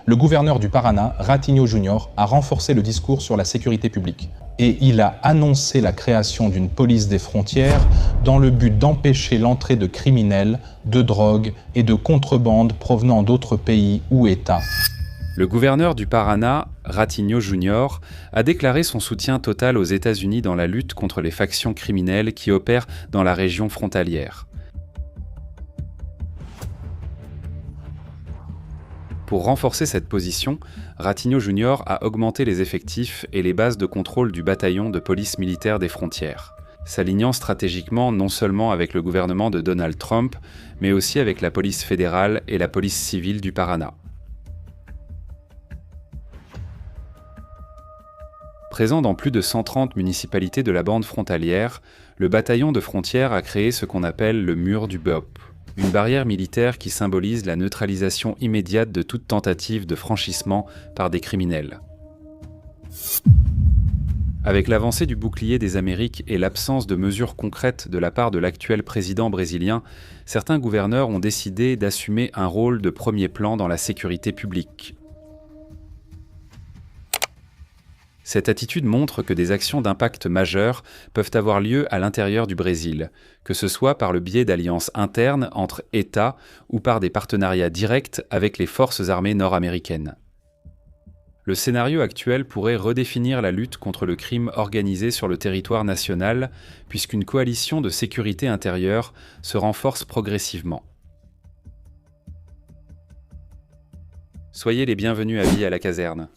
le gouverneur du Paraná, Ratinho Júnior, a renforcé le discours sur la sécurité publique. Et il a annoncé la création d'une police des frontières dans le but d'empêcher l'entrée de criminels, de drogue et de contrebande provenant d'autres pays ou États. Le gouverneur du Paraná, Ratinho Júnior, a déclaré son soutien total aux États-Unis dans la lutte contre les factions criminelles qui opèrent dans la région frontalière. Pour renforcer cette position, Ratinho Júnior a augmenté les effectifs et les bases de contrôle du bataillon de police militaire des frontières, s'alignant stratégiquement non seulement avec le gouvernement de Donald Trump, mais aussi avec la police fédérale et la police civile du Paraná. Présent dans plus de 130 municipalités de la bande frontalière, le bataillon de frontières a créé ce qu'on appelle le mur du BOP, une barrière militaire qui symbolise la neutralisation immédiate de toute tentative de franchissement par des criminels. Avec l'avancée du bouclier des Amériques et l'absence de mesures concrètes de la part de l'actuel président brésilien, certains gouverneurs ont décidé d'assumer un rôle de premier plan dans la sécurité publique. Cette attitude montre que des actions d'impact majeur peuvent avoir lieu à l'intérieur du Brésil, que ce soit par le biais d'alliances internes entre États ou par des partenariats directs avec les forces armées nord-américaines. Le scénario actuel pourrait redéfinir la lutte contre le crime organisé sur le territoire national, puisqu'une coalition de sécurité intérieure se renforce progressivement. Soyez les bienvenus à vie à la caserne.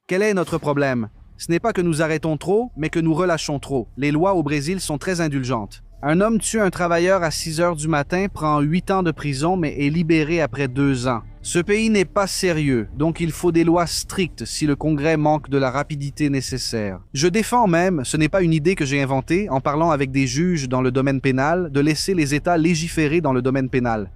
Quel est notre problème? Ce n'est pas que nous arrêtons trop, mais que nous relâchons trop. Les lois au Brésil sont très indulgentes. Un homme tue un travailleur à 6 heures du matin, prend 8 ans de prison, mais est libéré après 2 ans. Ce pays n'est pas sérieux, donc il faut des lois strictes si le Congrès manque de la rapidité nécessaire. Je défends même, ce n'est pas une idée que j'ai inventée, en parlant avec des juges dans le domaine pénal, de laisser les États légiférer dans le domaine pénal.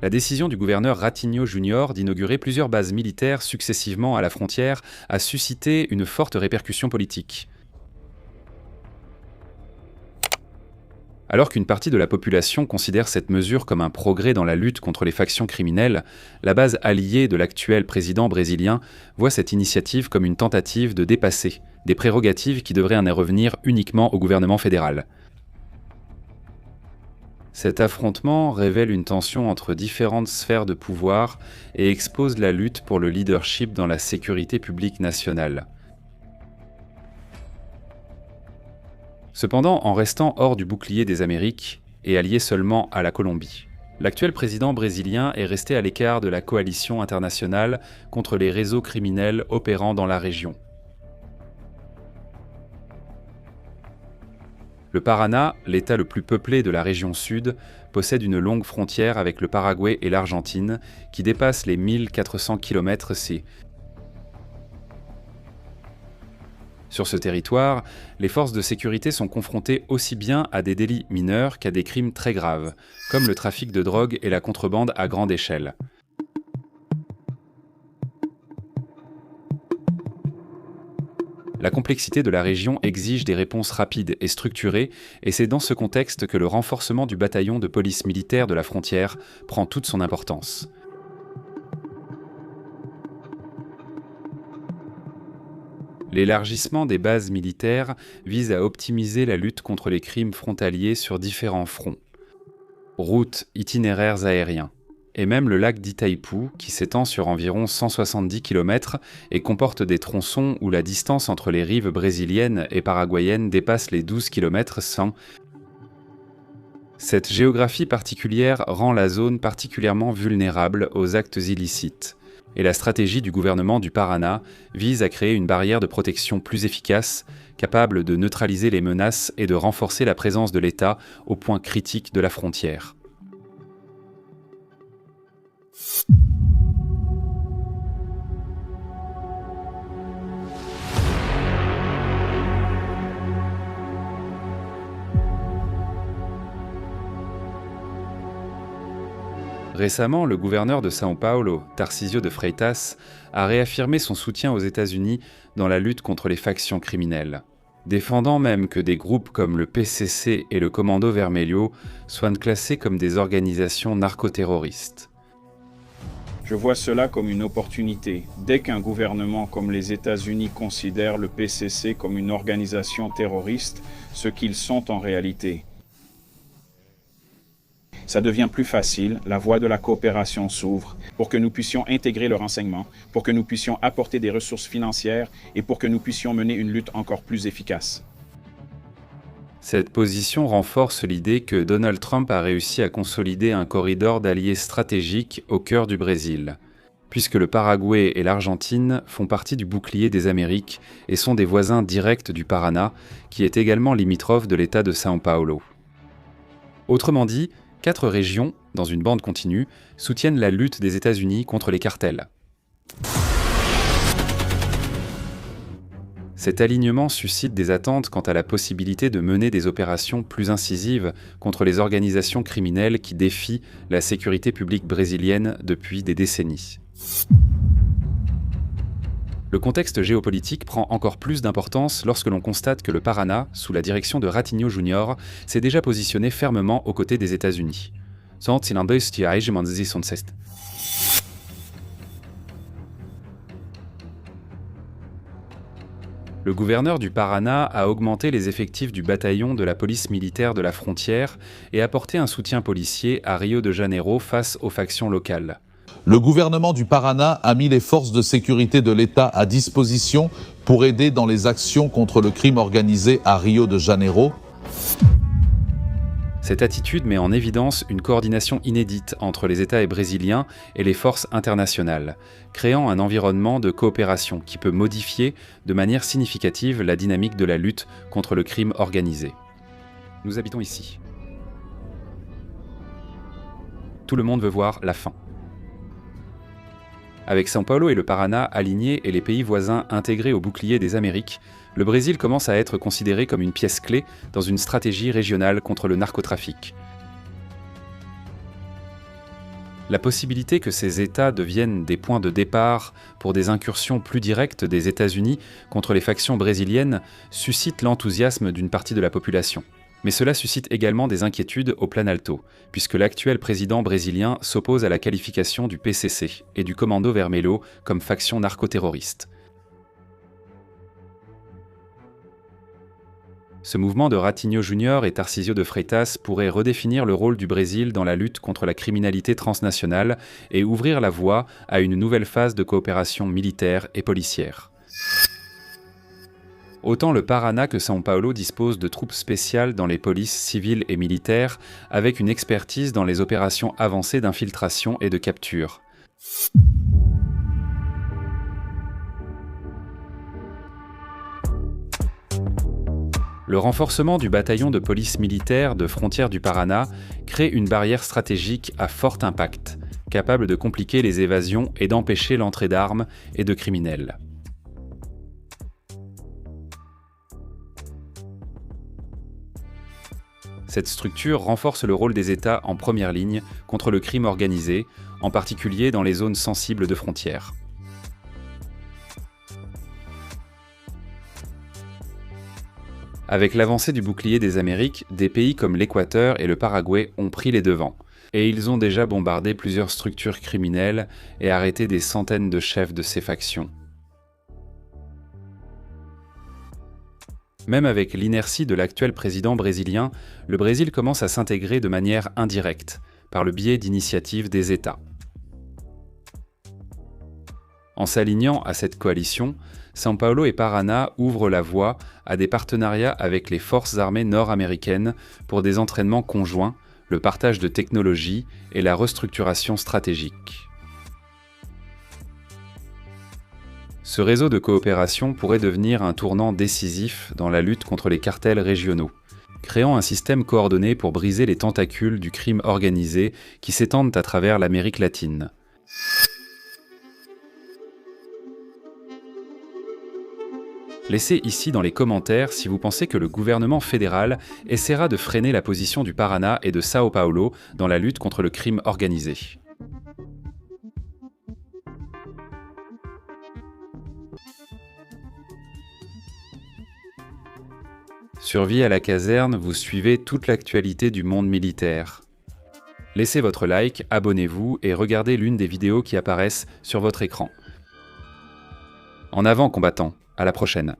La décision du gouverneur Ratinho Júnior d'inaugurer plusieurs bases militaires successivement à la frontière a suscité une forte répercussion politique. Alors qu'une partie de la population considère cette mesure comme un progrès dans la lutte contre les factions criminelles, la base alliée de l'actuel président brésilien voit cette initiative comme une tentative de dépasser des prérogatives qui devraient en revenir uniquement au gouvernement fédéral. Cet affrontement révèle une tension entre différentes sphères de pouvoir et expose la lutte pour le leadership dans la sécurité publique nationale. Cependant, en restant hors du bouclier des Amériques et allié seulement à la Colombie, l'actuel président brésilien est resté à l'écart de la coalition internationale contre les réseaux criminels opérant dans la région. Le Paraná, l'État le plus peuplé de la région sud, possède une longue frontière avec le Paraguay et l'Argentine qui dépasse les 1400 km². Sur ce territoire, les forces de sécurité sont confrontées aussi bien à des délits mineurs qu'à des crimes très graves, comme le trafic de drogue et la contrebande à grande échelle. La complexité de la région exige des réponses rapides et structurées, et c'est dans ce contexte que le renforcement du bataillon de police militaire de la frontière prend toute son importance. L'élargissement des bases militaires vise à optimiser la lutte contre les crimes frontaliers sur différents fronts. Routes, itinéraires aériens, et même le lac d'Itaipú, qui s'étend sur environ 170 km et comporte des tronçons où la distance entre les rives brésiliennes et paraguayennes dépasse les 12 km sans. Cette géographie particulière rend la zone particulièrement vulnérable aux actes illicites, et la stratégie du gouvernement du Paraná vise à créer une barrière de protection plus efficace, capable de neutraliser les menaces et de renforcer la présence de l'État au point critique de la frontière. Récemment, le gouverneur de São Paulo, Tarcísio de Freitas, a réaffirmé son soutien aux États-Unis dans la lutte contre les factions criminelles. défendant même que des groupes comme le PCC et le Commando Vermelho soient classés comme des organisations narcoterroristes. Je vois cela comme une opportunité. Dès qu'un gouvernement comme les États-Unis considère le PCC comme une organisation terroriste, ce qu'ils sont en réalité, ça devient plus facile, la voie de la coopération s'ouvre pour que nous puissions intégrer le renseignement, pour que nous puissions apporter des ressources financières et pour que nous puissions mener une lutte encore plus efficace. Cette position renforce l'idée que Donald Trump a réussi à consolider un corridor d'alliés stratégiques au cœur du Brésil, puisque le Paraguay et l'Argentine font partie du bouclier des Amériques et sont des voisins directs du Paraná, qui est également limitrophe de l'État de São Paulo. Autrement dit, 4 régions, dans une bande continue, soutiennent la lutte des États-Unis contre les cartels. Cet alignement suscite des attentes quant à la possibilité de mener des opérations plus incisives contre les organisations criminelles qui défient la sécurité publique brésilienne depuis des décennies. Le contexte géopolitique prend encore plus d'importance lorsque l'on constate que le Paraná, sous la direction de Ratinho Jr., s'est déjà positionné fermement aux côtés des États-Unis. Le gouverneur du Paraná a augmenté les effectifs du bataillon de la police militaire de la frontière et apporté un soutien policier à Rio de Janeiro face aux factions locales. Le gouvernement du Paraná a mis les forces de sécurité de l'État à disposition pour aider dans les actions contre le crime organisé à Rio de Janeiro. Cette attitude met en évidence une coordination inédite entre les États brésiliens et les forces internationales, créant un environnement de coopération qui peut modifier de manière significative la dynamique de la lutte contre le crime organisé. Nous habitons ici. Tout le monde veut voir la fin. Avec São Paulo et le Paraná alignés et les pays voisins intégrés au bouclier des Amériques, le Brésil commence à être considéré comme une pièce clé dans une stratégie régionale contre le narcotrafic. La possibilité que ces États deviennent des points de départ pour des incursions plus directes des États-Unis contre les factions brésiliennes suscite l'enthousiasme d'une partie de la population. Mais cela suscite également des inquiétudes au Planalto, puisque l'actuel président brésilien s'oppose à la qualification du PCC et du Commando Vermelho comme faction narcoterroriste. Ce mouvement de Ratinho Jr. et Tarcísio de Freitas pourrait redéfinir le rôle du Brésil dans la lutte contre la criminalité transnationale et ouvrir la voie à une nouvelle phase de coopération militaire et policière. Autant le Paraná que São Paulo dispose de troupes spéciales dans les polices civiles et militaires, avec une expertise dans les opérations avancées d'infiltration et de capture. Le renforcement du bataillon de police militaire de frontières du Paraná crée une barrière stratégique à fort impact, capable de compliquer les évasions et d'empêcher l'entrée d'armes et de criminels. Cette structure renforce le rôle des États en première ligne contre le crime organisé, en particulier dans les zones sensibles de frontières. Avec l'avancée du bouclier des Amériques, des pays comme l'Équateur et le Paraguay ont pris les devants, et ils ont déjà bombardé plusieurs structures criminelles et arrêté des centaines de chefs de ces factions. Même avec l'inertie de l'actuel président brésilien, le Brésil commence à s'intégrer de manière indirecte, par le biais d'initiatives des États. En s'alignant à cette coalition, São Paulo et Paraná ouvrent la voie à des partenariats avec les forces armées nord-américaines pour des entraînements conjoints, le partage de technologies et la restructuration stratégique. Ce réseau de coopération pourrait devenir un tournant décisif dans la lutte contre les cartels régionaux, créant un système coordonné pour briser les tentacules du crime organisé qui s'étendent à travers l'Amérique latine. Laissez ici dans les commentaires si vous pensez que le gouvernement fédéral essaiera de freiner la position du Paraná et de São Paulo dans la lutte contre le crime organisé. Sur Vie à la caserne, vous suivez toute l'actualité du monde militaire. Laissez votre like, abonnez-vous et regardez l'une des vidéos qui apparaissent sur votre écran. En avant, combattants! À la prochaine!